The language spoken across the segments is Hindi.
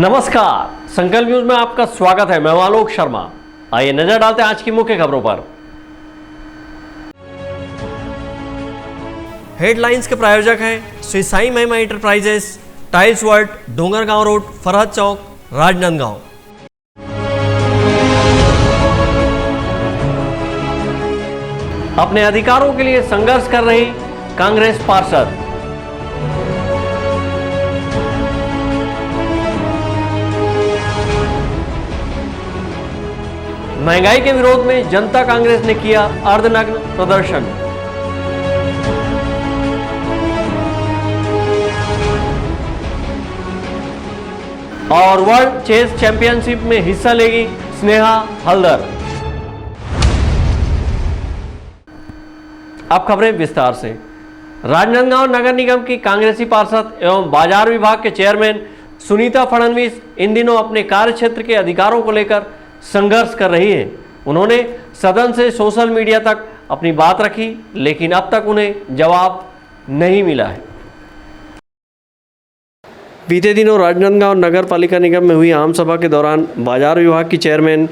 नमस्कार, संकल्प न्यूज में आपका स्वागत है। मैं हूं आलोक शर्मा। आइए नजर डालते हैं आज की मुख्य खबरों पर। हेडलाइंस के प्रायोजक हैं Shri Sai Mahima enterprises, tiles world, Dongargaon road, Farhad Chowk, Rajnandgaon. अपने अधिकारों के लिए संघर्ष कर रही कांग्रेस पार्षद। महंगाई के विरोध में जनता कांग्रेस ने किया अर्धनग्न प्रदर्शन। और वर्ल्ड चेस चैंपियनशिप में हिस्सा लेगी स्नेहा हल्दर। अब खबरें विस्तार से। राजनांदगांव नगर निगम की कांग्रेसी पार्षद एवं बाजार विभाग के चेयरमैन सुनीता फडणवीस इन दिनों अपने कार्य क्षेत्र के अधिकारों को लेकर संघर्ष कर रही है। उन्होंने सदन से सोशल मीडिया तक अपनी बात रखी, लेकिन अब तक उन्हें जवाब नहीं मिला है। बीते दिनों राजनांदगांव नगर पालिका निगम में हुई आम सभा के दौरान बाजार विभाग की चेयरमैन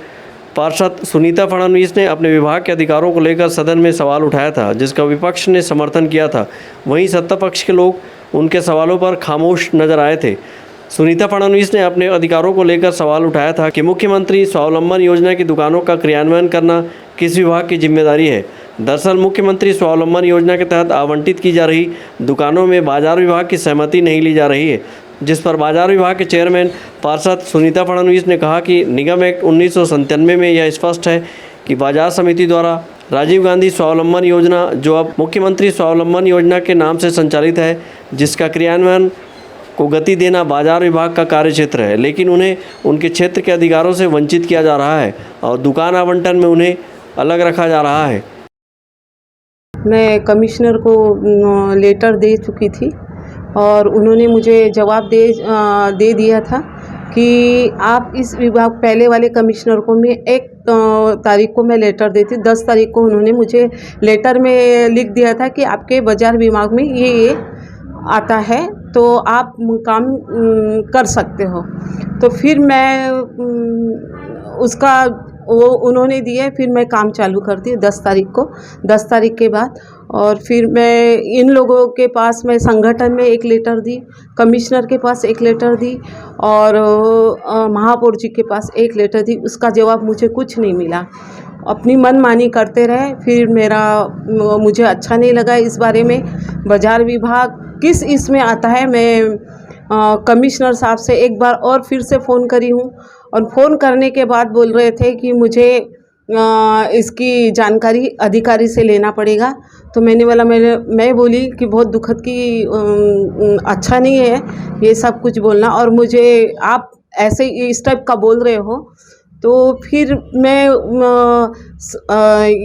पार्षद सुनीता फडणवीस ने अपने विभाग के अधिकारों को लेकर सदन में सवाल उठाया था, जिसका विपक्ष ने समर्थन किया था। वहीं सत्ता पक्ष के लोग उनके सवालों पर खामोश नजर आए थे। सुनीता फडणवीस ने अपने अधिकारों को लेकर सवाल उठाया था कि मुख्यमंत्री स्वावलंबन योजना की दुकानों का क्रियान्वयन करना किस विभाग की जिम्मेदारी है। दरअसल मुख्यमंत्री स्वावलंबन योजना के तहत आवंटित की जा रही दुकानों में बाजार विभाग की सहमति नहीं ली जा रही है, जिस पर बाजार विभाग के चेयरमैन पार्षद सुनीता फडणवीस ने कहा कि निगम एक्ट 1997 में यह स्पष्ट है कि बाजार समिति द्वारा राजीव गांधी स्वावलंबन योजना, जो अब मुख्यमंत्री स्वावलंबन योजना के नाम से संचालित है, जिसका क्रियान्वयन को गति देना बाजार विभाग का कार्य क्षेत्र है, लेकिन उन्हें उनके क्षेत्र के अधिकारों से वंचित किया जा रहा है और दुकान आवंटन में उन्हें अलग रखा जा रहा है। मैं कमिश्नर को लेटर दे चुकी थी और उन्होंने मुझे जवाब दे दिया था कि आप इस विभाग पहले वाले कमिश्नर को मैं 1 तारीख को मैं लेटर देती, 10 तारीख को उन्होंने मुझे लेटर में लिख दिया था कि आपके बाजार विभाग में ये आता है तो आप काम कर सकते हो। तो फिर मैं उसका वो उन्होंने दिए, फिर मैं काम चालू करती 10 तारीख को। 10 तारीख के बाद और फिर मैं इन लोगों के पास मैं संगठन में एक लेटर दी, कमिश्नर के पास एक लेटर दी और महापौर जी के पास एक लेटर दी। उसका जवाब मुझे कुछ नहीं मिला, अपनी मनमानी करते रहे। फिर मुझे अच्छा नहीं लगा इस बारे में। बाजार विभाग किस इसमें आता है, मैं कमिश्नर साहब से एक बार और फिर से फ़ोन करी हूँ और फ़ोन करने के बाद बोल रहे थे कि मुझे इसकी जानकारी अधिकारी से लेना पड़ेगा। तो मैं बोली कि बहुत दुखद की अच्छा नहीं है ये सब कुछ बोलना, और मुझे आप ऐसे इस टाइप का बोल रहे हो। तो फिर मैं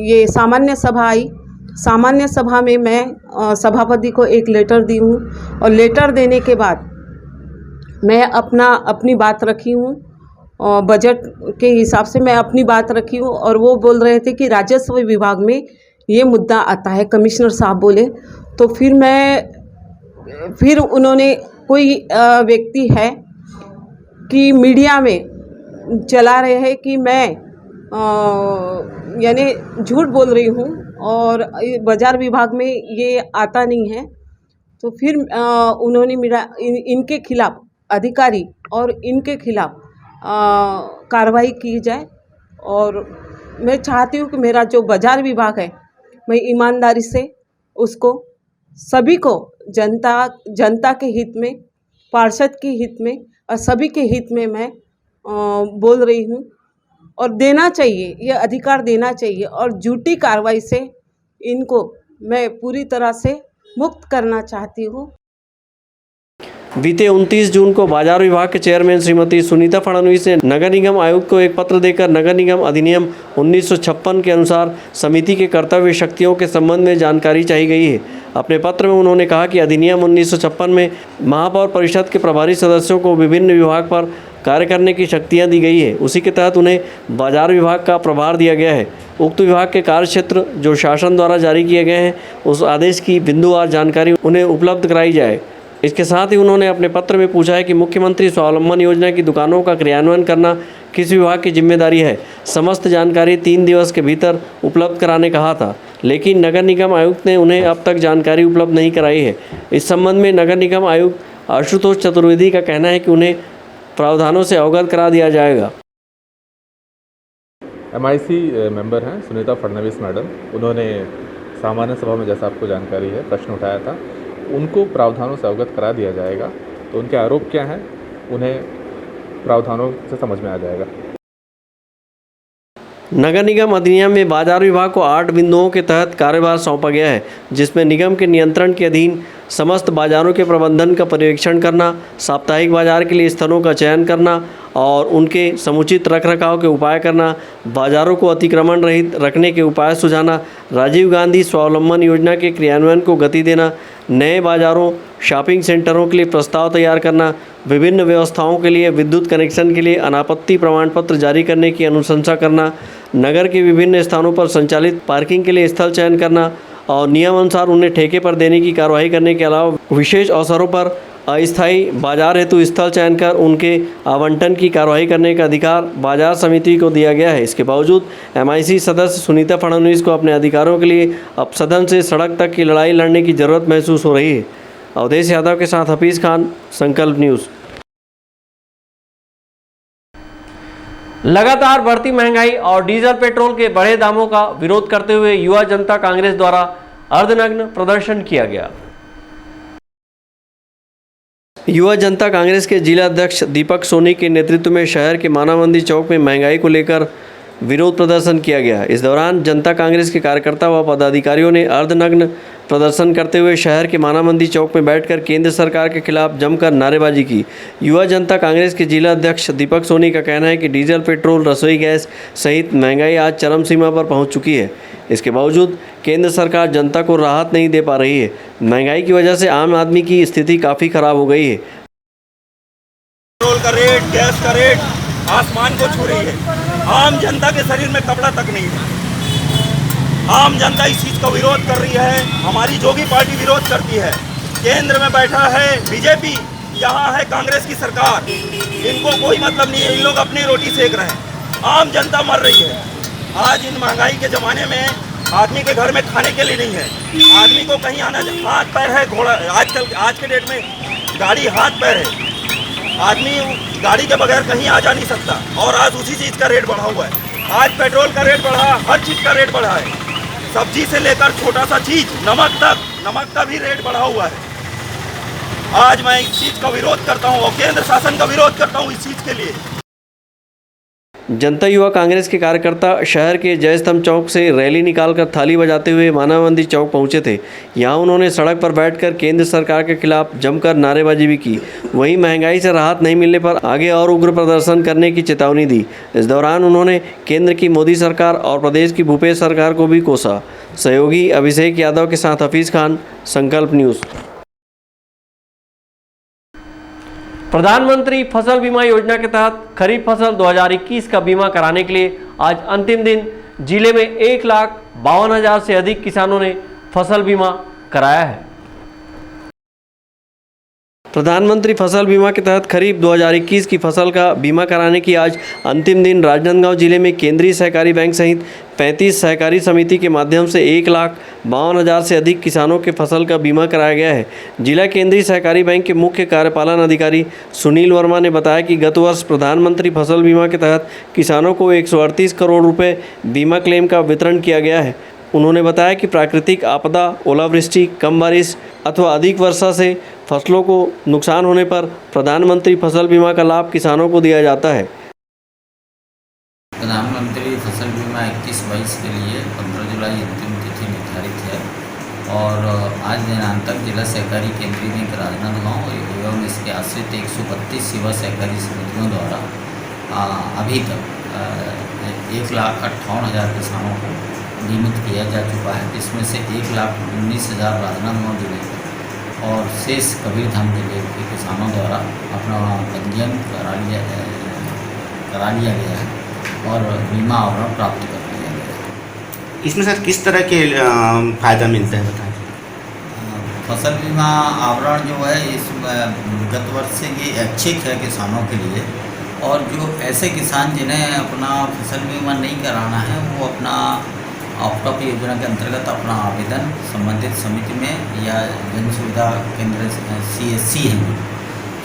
ये सामान्य सभा आई, सामान्य सभा में मैं सभापति को एक लेटर दी हूँ और लेटर देने के बाद मैं अपनी बात रखी हूँ और बजट के हिसाब से मैं अपनी बात रखी हूँ। और वो बोल रहे थे कि राजस्व विभाग में ये मुद्दा आता है, कमिश्नर साहब बोले। तो फिर उन्होंने कोई व्यक्ति है कि मीडिया में चला रहे हैं कि मैं यानी झूठ बोल रही हूँ और बाजार विभाग में ये आता नहीं है। तो फिर उन्होंने मेरा इनके खिलाफ अधिकारी और इनके खिलाफ कार्रवाई की जाए। और मैं चाहती हूँ कि मेरा जो बाजार विभाग है, मैं ईमानदारी से उसको सभी को जनता के हित में, पार्षद के हित में और सभी के हित में मैं बोल रही हूँ और देना चाहिए, ये अधिकार देना चाहिए। और झूठी कार्रवाई से इनको मैं पूरी तरह से मुक्त करना चाहती हूँ। बीते 29 जून को बाजार विभाग के चेयरमैन श्रीमती सुनीता फडणवीस ने नगर निगम आयुक्त को एक पत्र देकर नगर निगम अधिनियम 1956 के अनुसार समिति के कर्तव्य शक्तियों के संबंध में जानकारी चाहिए गई है। अपने पत्र में उन्होंने कहा कि अधिनियम 1956 में महापौर परिषद के प्रभारी सदस्यों को विभिन्न विभाग पर कार्य करने की शक्तियां दी गई है। उसी के तहत उन्हें बाजार विभाग का प्रभार दिया गया है। उक्त विभाग के कार्य क्षेत्र जो शासन द्वारा जारी किए गए हैं, उस आदेश की बिंदुवार जानकारी उन्हें उपलब्ध कराई जाए। इसके साथ ही उन्होंने अपने पत्र में पूछा है कि मुख्यमंत्री स्वावलंबन योजना की दुकानों का क्रियान्वयन करना किस विभाग की जिम्मेदारी है। समस्त जानकारी 3 दिवस के भीतर उपलब्ध कराने कहा था, लेकिन नगर निगम आयुक्त ने उन्हें अब तक जानकारी उपलब्ध नहीं कराई है। इस संबंध में नगर निगम आयुक्त आशुतोष चतुर्वेदी का कहना है कि उन्हें प्रावधानों से अवगत करा दिया जाएगा। MIC मेंबर हैं सुनीता फडणवीस मैडम, उन्होंने सामान्य सभा में जैसा आपको जानकारी है प्रश्न उठाया था, उनको प्रावधानों से अवगत करा दिया जाएगा। तो उनके आरोप क्या हैं उन्हें प्रावधानों से समझ में आ जाएगा। नगर निगम अधिनियम में बाजार विभाग को 8 बिंदुओं के तहत कार्यभार सौंपा गया है, जिसमें निगम के नियंत्रण के अधीन समस्त बाजारों के प्रबंधन का पर्यवेक्षण करना, साप्ताहिक बाजार के लिए स्थलों का चयन करना और उनके समुचित रखरखाव के उपाय करना, बाजारों को अतिक्रमण रहित रखने के उपाय सुझाना, राजीव गांधी स्वावलंबन योजना के क्रियान्वयन को गति देना, नए बाजारों शॉपिंग सेंटरों के लिए प्रस्ताव तैयार करना, विभिन्न व्यवस्थाओं के लिए विद्युत कनेक्शन के लिए अनापत्ति प्रमाण पत्र जारी करने की अनुशंसा करना, नगर के विभिन्न स्थानों पर संचालित पार्किंग के लिए स्थल चयन करना और नियमानुसार उन्हें ठेके पर देने की कार्रवाई करने के अलावा विशेष अवसरों पर अस्थायी बाजार हेतु स्थल चयन कर उनके आवंटन की कार्रवाई करने का अधिकार बाजार समिति को दिया गया है। इसके बावजूद MIC सदस्य सुनीता फडणवीस को अपने अधिकारों के लिए अब सदन से सड़क तक की लड़ाई लड़ने की जरूरत महसूस हो रही है। अवधेश यादव के साथ हफीज़ खान, संकल्प न्यूज़। लगातार बढ़ती महंगाई और डीजल पेट्रोल के बढ़े दामों का विरोध करते हुए युवा जनता कांग्रेस द्वारा अर्धनग्न प्रदर्शन किया गया। युवा जनता कांग्रेस के जिला अध्यक्ष दीपक सोनी के नेतृत्व में शहर के मानव मंदिर चौक में महंगाई को लेकर विरोध प्रदर्शन किया गया। इस दौरान जनता कांग्रेस के कार्यकर्ता व पदाधिकारियों ने अर्धनग्न प्रदर्शन करते हुए शहर के माना मंदिर चौक में बैठकर केंद्र सरकार के खिलाफ जमकर नारेबाजी की। युवा जनता कांग्रेस के जिला अध्यक्ष दीपक सोनी का कहना है कि डीजल, पेट्रोल, रसोई गैस सहित महंगाई आज चरम सीमा पर पहुंच चुकी है। इसके बावजूद केंद्र सरकार जनता को राहत नहीं दे पा रही है। महंगाई की वजह से आम आदमी की स्थिति काफ़ी खराब हो गई है। पेट्रोल का रेट, गैस का रेट आसमान को छू रही है। आम जनता के शरीर में कपड़ा तक नहीं है। आम जनता इस चीज का विरोध कर रही है। हमारी जोगी पार्टी विरोध करती है। केंद्र में बैठा है बीजेपी, यहाँ है कांग्रेस की सरकार। इनको कोई मतलब नहीं है, इन लोग अपनी रोटी सेक रहे हैं। आम जनता मर रही है। आज इन महंगाई के ज़माने में आदमी के घर में खाने के लिए नहीं है। आदमी को कहीं आना, हाथ पैर है, घोड़ा आजकल आज के डेट में गाड़ी हाथ पैर है। आदमी गाड़ी के बगैर कहीं आ जा नहीं सकता और आज उसी चीज़ का रेट बढ़ा हुआ है। आज पेट्रोल का रेट बढ़ा, हर चीज़ का रेट बढ़ा है। सब्जी से लेकर छोटा सा चीज़ नमक का भी रेट बढ़ा हुआ है। आज मैं इस चीज़ का विरोध करता हूँ और केंद्र शासन का विरोध करता हूँ इस चीज़ के लिए। जनता युवा कांग्रेस के कार्यकर्ता शहर के जय स्तंभ चौक से रैली निकालकर थाली बजाते हुए मानव मंदिर चौक पहुंचे थे। यहां उन्होंने सड़क पर बैठकर केंद्र सरकार के खिलाफ जमकर नारेबाजी भी की। वहीं महंगाई से राहत नहीं मिलने पर आगे और उग्र प्रदर्शन करने की चेतावनी दी। इस दौरान उन्होंने केंद्र की मोदी सरकार और प्रदेश की भूपेश सरकार को भी कोसा। सहयोगी अभिषेक यादव के साथ हफीज़ खान, संकल्प न्यूज़। प्रधानमंत्री फसल बीमा योजना के तहत खरीफ फसल 2021 का बीमा कराने के लिए आज अंतिम दिन जिले में 1,52,000 से अधिक किसानों ने फसल बीमा कराया है। प्रधानमंत्री फसल बीमा के तहत खरीफ 2021 की फसल का बीमा कराने की आज अंतिम दिन राजनांदगांव जिले में केंद्रीय सहकारी बैंक सहित 35 सहकारी समिति के माध्यम से 1,52,000 से अधिक किसानों के फसल का बीमा कराया गया है। जिला केंद्रीय सहकारी बैंक के मुख्य कार्यपालन अधिकारी सुनील वर्मा ने बताया कि गत वर्ष प्रधानमंत्री फसल बीमा के तहत किसानों को 138 करोड़ रुपये बीमा क्लेम का वितरण किया गया है। उन्होंने बताया कि प्राकृतिक आपदा, ओलावृष्टि, कम बारिश अथवा अधिक वर्षा से फसलों को नुकसान होने पर प्रधानमंत्री फसल बीमा का लाभ किसानों को दिया जाता है। प्रधानमंत्री फसल बीमा 21-22 के लिए 15 जुलाई अंतिम तिथि निर्धारित है और आज दिनांतक जिला सहकारी केंद्रीय बैंक राजनांदगांव एवं इसके आश्रित 132 सेवा सहकारी समितियों द्वारा अभी तक 1,58,000 किसानों को बीमित किया जा चुका है। इसमें से 1,19,000 राजनांदगांव जिले के और शेष कबीरधाम जिले के किसानों द्वारा अपना पंजीयन करा लिया गया है और बीमा आवरण प्राप्त कर लिया गया है। इसमें सर किस तरह के फ़ायदा मिलता है बताएं। फसल बीमा आवरण जो है इस गत वर्ष से ये ऐच्छिक है किसानों के लिए, और जो ऐसे किसान जिन्हें अपना फसल बीमा नहीं कराना है वो अपना ऑप्टॉप योजना के अंतर्गत अपना आवेदन संबंधित समिति में या जन सुविधा केंद्र CSC है,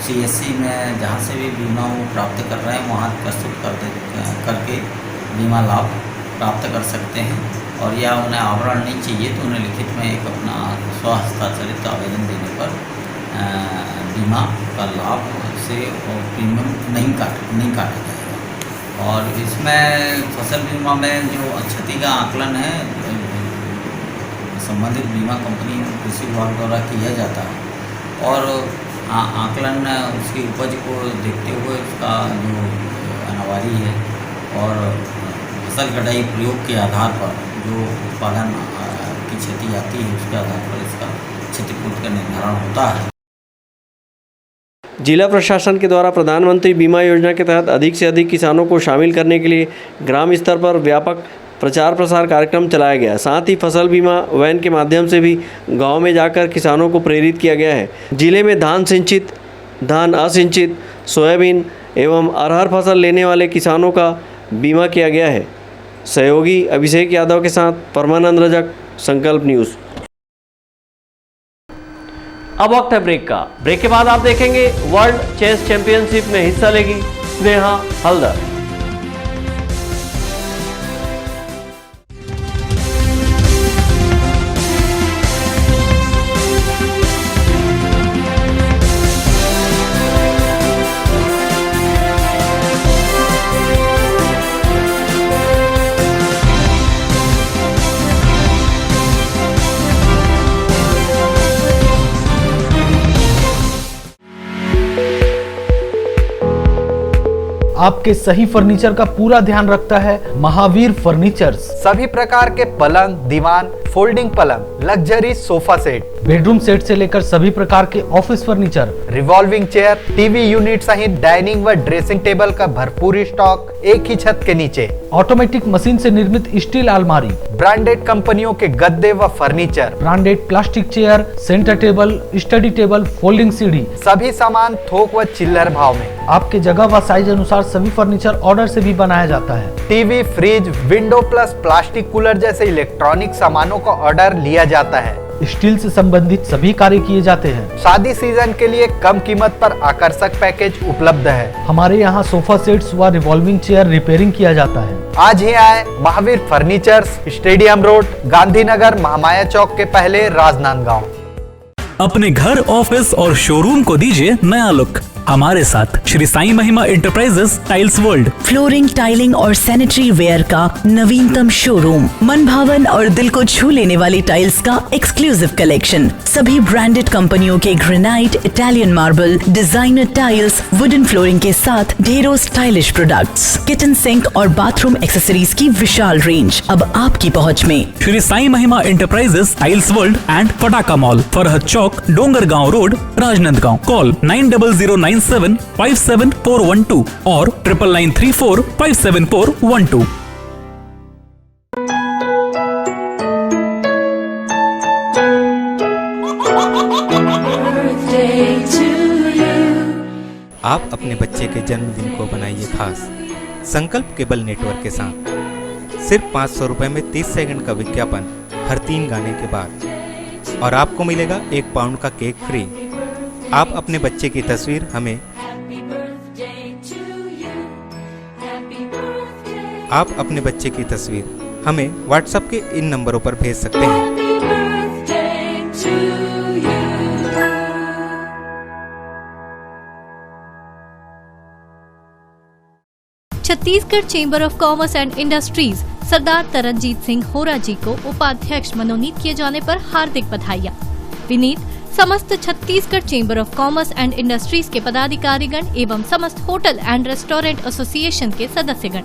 CSC में जहाँ से भी बीमा वो प्राप्त कर रहे हैं वहाँ प्रस्तुत करके बीमा लाभ प्राप्त कर सकते हैं। और या उन्हें आवरण नहीं चाहिए तो उन्हें लिखित में एक अपना स्वहस्ताक्षरित आवेदन देने पर बीमा का लाभ से प्रीमियम नहीं काटा जाएगा। और इसमें फसल बीमा में जो क्षति का आकलन है संबंधित बीमा कंपनी कृषि विभाग द्वारा किया जाता है, और आकलन उसकी उपज को देखते हुए उसका जो अनावारी है और फसल कटाई प्रयोग के आधार पर जो उत्पादन की क्षति आती है उसके आधार पर इसका क्षतिपूर्ति का निर्धारण होता है। जिला प्रशासन के द्वारा प्रधानमंत्री बीमा योजना के तहत अधिक से अधिक किसानों को शामिल करने के लिए ग्राम स्तर पर व्यापक प्रचार प्रसार कार्यक्रम चलाया गया। साथ ही फसल बीमा वैन के माध्यम से भी गांव में जाकर किसानों को प्रेरित किया गया है। जिले में धान सिंचित, धान असिंचित, सोयाबीन एवं अरहर फसल लेने वाले किसानों का बीमा किया गया है। सहयोगी अभिषेक यादव के साथ परमानंद रजक, संकल्प न्यूज़। अब वक्त है ब्रेक का। ब्रेक के बाद आप देखेंगे वर्ल्ड चेस चैंपियनशिप में हिस्सा लेगी स्नेहा हल्दर। आपके सही फर्नीचर का पूरा ध्यान रखता है महावीर फर्नीचर्स। सभी प्रकार के पलंग, दीवान, फोल्डिंग पलंग, luxury sofa set, bedroom set से लेकर सभी प्रकार के office furniture, revolving chair, TV unit सहित डाइनिंग व ड्रेसिंग टेबल का भरपूर स्टॉक एक ही छत के नीचे। ऑटोमेटिक मशीन से निर्मित स्टील अलमारी, ब्रांडेड कंपनियों के गद्दे व furniture, branded plastic chair, centre table, study table, folding सीढ़ी, सभी सामान थोक व चिल्लर भाव में। आपके जगह व साइज अनुसार सभी फर्नीचर ऑर्डर से भी बनाया जाता है। TV, fridge, window plus plastic cooler जैसे इलेक्ट्रॉनिक सामानों का ऑर्डर लिया जाता है। स्टील से संबंधित सभी कार्य किए जाते हैं। शादी सीजन के लिए कम कीमत पर आकर्षक पैकेज उपलब्ध है। हमारे यहाँ सोफा सेट्स व रिवॉल्विंग चेयर रिपेयरिंग किया जाता है। आज ही आए Mahavir furnitures, stadium road, Gandhinagar, Mahamaya Chowk के पहले, राजनांदगांव। अपने घर, ऑफिस और शोरूम को दीजिए नया लुक हमारे साथ Shri Sai Mahima enterprises tiles world. Flooring, tiling और सैनिटरी वेयर का नवीनतम शोरूम, मन भावन और दिल को छू लेने वाली टाइल्स का एक्सक्लूसिव कलेक्शन, सभी ब्रांडेड कंपनियों के granite, Italian marble, designer tiles, wooden flooring के साथ ढेरों स्टाइलिश प्रोडक्ट्स, किचन सिंक और बाथरूम एक्सेसरीज की विशाल रेंज अब आपकी पहुंच में। Shri Sai Mahima enterprises tiles world and Pataka mall, Farhad Chowk, Dongargaon road, Rajnandgaon. Call 9009757412 और 9934574412। आप अपने बच्चे के जन्मदिन को बनाइए खास संकल्प केबल नेटवर्क के साथ। सिर्फ 500 रुपए में 30 सेकंड का विज्ञापन हर 3 गाने के बाद, और आपको मिलेगा 1 पाउंड का केक फ्री। आप अपने बच्चे की तस्वीर हमें व्हाट्सएप के इन नंबरों पर भेज सकते हैं। Chhattisgarh chamber of commerce and industries Sardar Taranjeet Singh Hora ji को उपाध्यक्ष मनोनीत किए जाने पर हार्दिक बधाइयाँ। विनीत समस्त Chhattisgarh chamber of commerce and industries के पदाधिकारीगण एवं समस्त होटल एंड रेस्टोरेंट एसोसिएशन के सदस्यगण।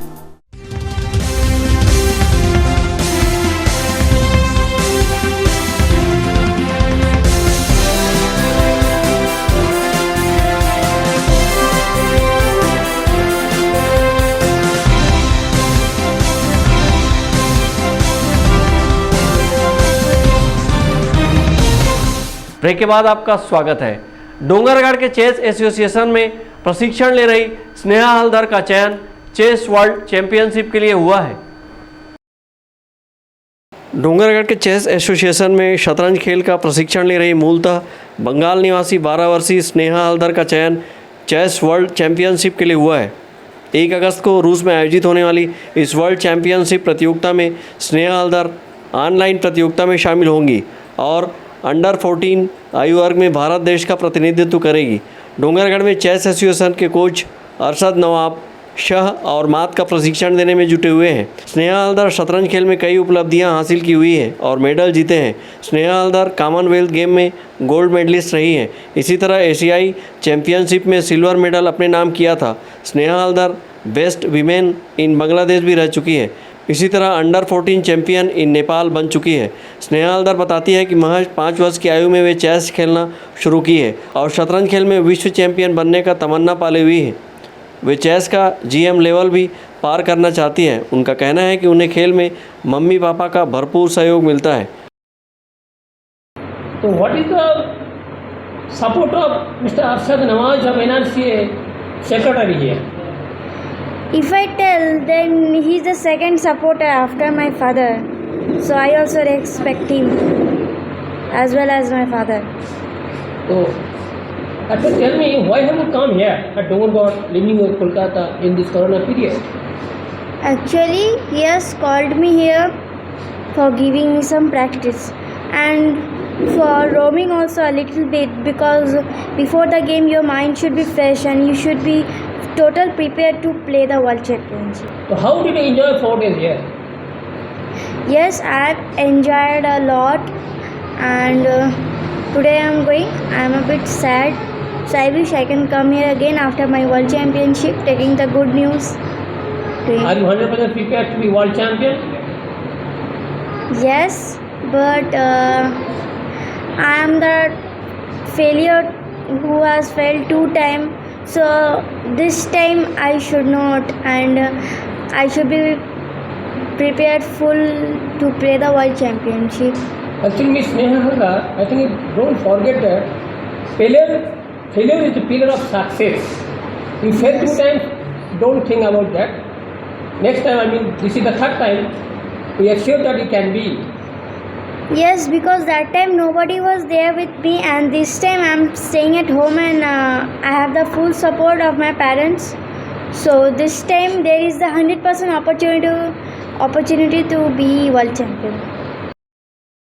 ब्रेक के बाद आपका स्वागत है। डोंगरगढ़ के चेस एसोसिएशन में प्रशिक्षण ले रही स्नेहा हल्दर का चयन चेस वर्ल्ड चैंपियनशिप के लिए हुआ है। डोंगरगढ़ के चेस एसोसिएशन में शतरंज खेल का प्रशिक्षण ले रही मूलतः बंगाल निवासी 12 वर्षीय स्नेहा हल्दर का चयन चेस वर्ल्ड चैंपियनशिप के लिए हुआ है। 1 अगस्त को रूस में आयोजित होने वाली इस वर्ल्ड चैंपियनशिप प्रतियोगिता में स्नेहा हल्दर ऑनलाइन प्रतियोगिता में शामिल होंगी और अंडर 14 आयु वर्ग में भारत देश का प्रतिनिधित्व करेगी। डोंगरगढ़ में चेस एसोसिएशन के कोच अरशद नवाब शाह और मात का प्रशिक्षण देने में जुटे हुए हैं। स्नेहा हल्दर शतरंज खेल में कई उपलब्धियां हासिल की हुई हैं और मेडल जीते हैं। स्नेहा हल्दर कॉमनवेल्थ गेम में गोल्ड मेडलिस्ट रही हैं। इसी तरह एशियाई चैंपियनशिप में सिल्वर मेडल अपने नाम किया था। स्नेहा हल्दर बेस्ट वीमेन इन बांग्लादेश भी रह चुकी है। इसी तरह अंडर 14 चैंपियन इन नेपाल बन चुकी है। स्नेहा हल्दर बताती है कि महज 5 वर्ष की आयु में वे चेस खेलना शुरू की है और शतरंज खेल में विश्व चैंपियन बनने का तमन्ना पाले हुई है। वे चेस का GM लेवल भी पार करना चाहती हैं। उनका कहना है कि उन्हें खेल में मम्मी पापा का भरपूर सहयोग मिलता है। तो what is the support of mister Arshad Nawaz of NRCA secretary here? If I tell, then he's the second supporter after my father, so I also respect him as well as my father. So, tell me, why have you come here at Dongargarh, living in Kolkata in this corona period? Actually, he has called me here for giving me some practice and for roaming also a little bit, because before the game your mind should be fresh and you should be total prepared to play the world championship. So how did you enjoy 4 days here? Yes, I have enjoyed a lot, and today I am going. I am a bit sad, so I wish I can come here again after my world championship, taking the good news. Are you 100% prepared to be world champion? Yes, but I am the failure who has failed 2 times. So this time I should not, and I should be prepared full to play the world championship. Actually, Miss Sneha Haldar, I think don't forget that failure is the pillar of success. You fail 2 times, don't think about that. Next time, I mean, this is the 3rd time, we are sure that you can be. Yes, because that time nobody was there with me, and this time I am staying at home, and I have the full support of my parents. So this time there is the 100% opportunity to be world champion.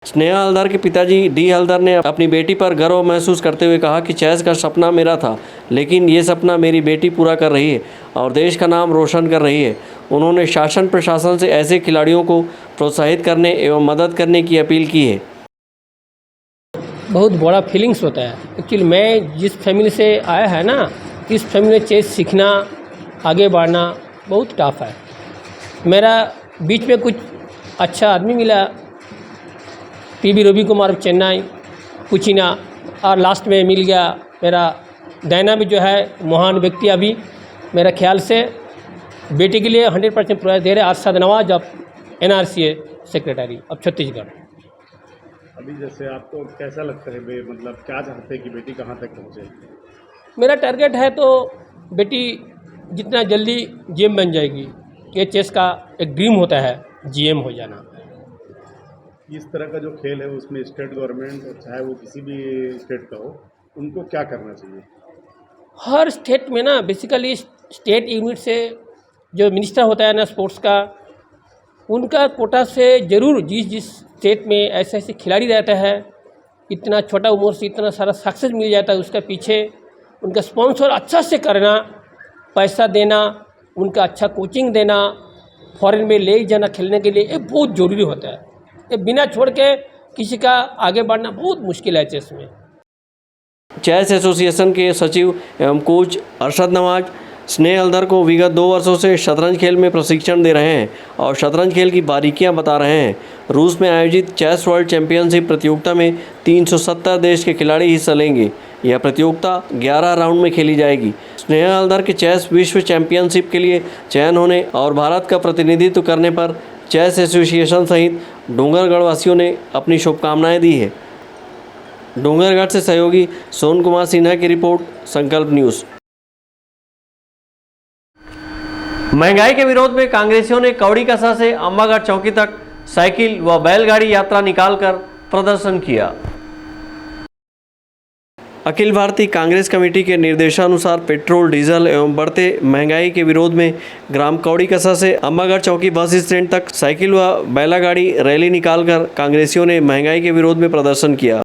Sneha Haldar के पिताजी डी हल्दर ने अपनी बेटी पर गर्व महसूस करते हुए कहा कि चेस का सपना मेरा था, लेकिन ये सपना मेरी बेटी पूरा कर रही है और देश का नाम रोशन कर रही है। उन्होंने शासन प्रशासन से ऐसे खिलाड़ियों को प्रोत्साहित करने एवं मदद करने की अपील की है। बहुत बड़ा फीलिंग्स होता है। एक्चुअली मैं जिस फैमिली से आया है ना, इस फैमिली में चेस सीखना, आगे बढ़ना बहुत टफ है। मेरा बीच में कुछ अच्छा आदमी मिला, PB रवि कुमार चेन्नई, कुचिना, और लास्ट में मिल गया मेरा डायना में जो है महान व्यक्ति। अभी मेरा ख्याल से बेटी के लिए 100% प्रयास दे रहे Arshad Nawaz of NRCA secretary of Chhattisgarh. अभी जैसे आपको कैसा लगता है, मतलब क्या चाहते हैं कि बेटी कहाँ तक पहुँचे? मेरा टारगेट है तो बेटी जितना जल्दी GM बन जाएगी। ये चेस का एक ड्रीम होता है GM हो जाना। इस तरह का जो खेल है उसमें स्टेट गवर्नमेंट, चाहे वो किसी भी स्टेट का हो, उनको क्या करना चाहिए? हर स्टेट में ना बेसिकली स्टेट यूनिट से जो मिनिस्टर होता है ना स्पोर्ट्स का, उनका कोटा से ज़रूर जिस स्टेट में ऐसे ऐसे खिलाड़ी रहता है, इतना छोटा उम्र से इतना सारा सक्सेस मिल जाता है, उसका पीछे उनका स्पॉन्सर अच्छा से करना, पैसा देना, उनका अच्छा कोचिंग देना, फॉरेन में ले जाना खेलने के लिए, ये बहुत ज़रूरी होता है। ये बिना छोड़ के किसी का आगे बढ़ना बहुत मुश्किल है चेस में। चेस एसोसिएशन के सचिव एवं कोच अरशद नवाज स्नेहा हल्दर को विगत 2 वर्षों से शतरंज खेल में प्रशिक्षण दे रहे हैं और शतरंज खेल की बारीकियां बता रहे हैं। रूस में आयोजित चेस वर्ल्ड चैंपियनशिप प्रतियोगिता में 370 देश के खिलाड़ी हिस्सा लेंगे। यह प्रतियोगिता 11 राउंड में खेली जाएगी। स्नेहा हल्दर के चेस विश्व चैंपियनशिप के लिए चयन होने और भारत का प्रतिनिधित्व करने पर चेस एसोसिएशन सहित डोंगरगढ़ वासियों ने अपनी शुभकामनाएं दी है। डोंगरघाट से सहयोगी सोन कुमार सिन्हा की रिपोर्ट, संकल्प न्यूज़। महंगाई के विरोध में कांग्रेसियों ने कौड़ी कसा से अम्बागढ़ चौकी तक साइकिल व बैलगाड़ी यात्रा निकालकर प्रदर्शन किया। अखिल भारतीय कांग्रेस कमेटी के निर्देशानुसार पेट्रोल, डीजल एवं बढ़ते महंगाई के विरोध में ग्राम कौड़ी कसा से अम्बागढ़ चौकी बस स्टैंड तक साइकिल व बैलगाड़ी रैली निकालकर कांग्रेसियों ने महंगाई के विरोध में प्रदर्शन किया।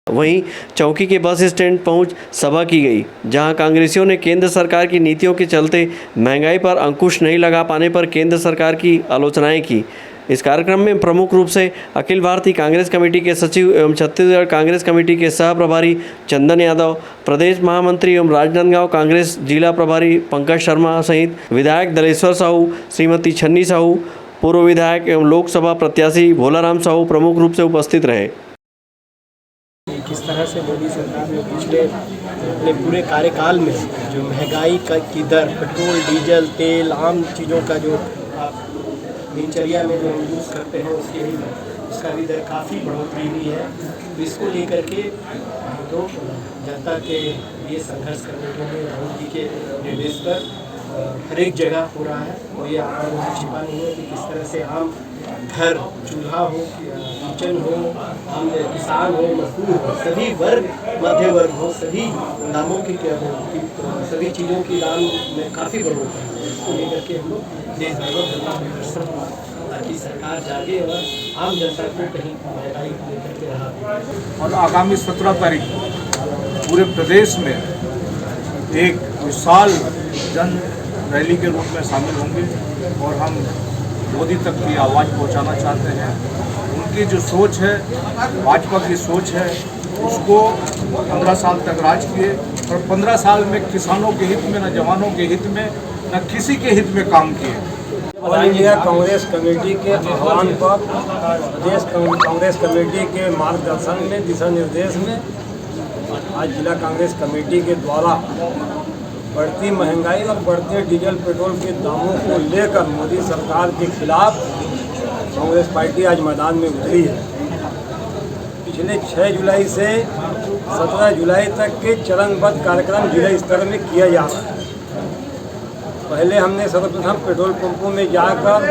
वहीं चौकी के बस स्टैंड पहुंच सभा की गई, जहां कांग्रेसियों ने केंद्र सरकार की नीतियों के चलते महंगाई पर अंकुश नहीं लगा पाने पर केंद्र सरकार की आलोचनाएं की। इस कार्यक्रम में प्रमुख रूप से अखिल भारतीय कांग्रेस कमेटी के सचिव एवं छत्तीसगढ़ कांग्रेस कमेटी के सह प्रभारी चंदन यादव, प्रदेश महामंत्री एवं राजनांदगांव कांग्रेस जिला प्रभारी पंकज शर्मा सहित विधायक दलेश्वर साहू, श्रीमती छन्नी साहू, पूर्व विधायक एवं लोकसभा प्रत्याशी भोलाराम साहू प्रमुख रूप से उपस्थित रहे। किस तरह से मोदी सरकार ने पिछले अपने पूरे कार्यकाल में जो महंगाई की दर, पेट्रोल, डीजल, तेल, आम चीज़ों का जो दिनचर्या में जो हम यूज़ करते हैं उसका भी दर काफ़ी बढ़ोतरी हुई है। तो इसको लेकर के हम तो जनता के लिए संघर्ष करने के लिए राहुल जी के निर्देश पर हर एक जगह हो रहा है। और ये आपको छिपा नहीं है कि किस तरह से आम घर, चूल्हा हो, किचन हो, हम किसान हो, मजदूर हो, सभी वर्ग, मध्य वर्ग हो, सभी दामों की सभी चीज़ों की दाम में काफ़ी बढ़ोतरी है। इसको लेकर के हम लोग देश भर में ताकि सरकार जागे और आम जनता को कहीं महंगाई को लेकर के रहा। और आगामी 17 तारीख पूरे प्रदेश में एक विशाल जन रैली के रूप में शामिल होंगे और हम मोदी तक की आवाज़ पहुंचाना चाहते हैं। उनकी जो सोच है, भाजपा की सोच है, उसको 15 साल तक राज किए और 15 साल में किसानों के हित में, न जवानों के हित में, न किसी के हित में काम किए। ऑल इंडिया कांग्रेस कमेटी के आह्वान पर प्रदेश कांग्रेस कमेटी के मार्गदर्शन में, दिशा निर्देश में आज जिला कांग्रेस कमेटी के द्वारा बढ़ती महंगाई और बढ़ते डीजल पेट्रोल के दामों को लेकर मोदी सरकार के खिलाफ कांग्रेस पार्टी आज मैदान में उतरी है। पिछले 6 जुलाई से 17 जुलाई तक के चरणबद्ध कार्यक्रम जिला स्तर में किया जा रहा है। पहले हमने सर्वप्रथम पेट्रोल पंपों में जाकर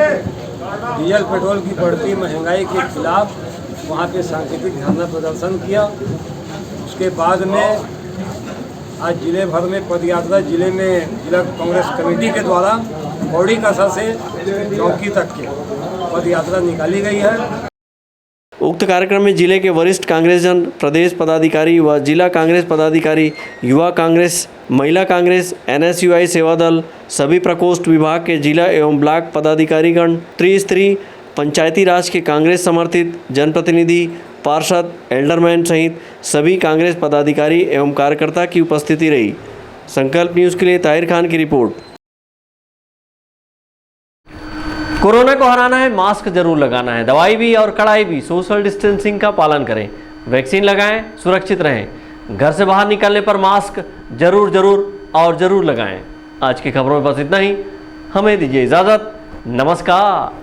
डीजल पेट्रोल की बढ़ती महंगाई के खिलाफ वहाँ पे सांकेतिक धरना प्रदर्शन किया। उसके बाद में आज जिले भर में पदयात्रा जिला कांग्रेस कमेटी के द्वारा कौड़ी कसा से चौकी तक के पदयात्रा निकाली गई है। उक्त कार्यक्रम में जिले के वरिष्ठ कांग्रेसजन, प्रदेश पदाधिकारी व जिला कांग्रेस पदाधिकारी, युवा कांग्रेस, महिला कांग्रेस, NSUI सेवा दल, सभी प्रकोष्ठ विभाग के जिला एवं ब्लॉक पदाधिकारीगण, त्रिस्तरीय पंचायती राज के कांग्रेस समर्थित जनप्रतिनिधि, पार्षद, एल्डरमैन सहित सभी कांग्रेस पदाधिकारी एवं कार्यकर्ता की उपस्थिति रही। संकल्प न्यूज़ के लिए ताहिर खान की रिपोर्ट। कोरोना को हराना है, मास्क जरूर लगाना है, दवाई भी और कड़ाई भी, सोशल डिस्टेंसिंग का पालन करें, वैक्सीन लगाएं, सुरक्षित रहें, घर से बाहर निकलने पर मास्क जरूर लगाएं। आज की खबरों में बस इतना ही, हमें दीजिए इजाज़त, नमस्कार।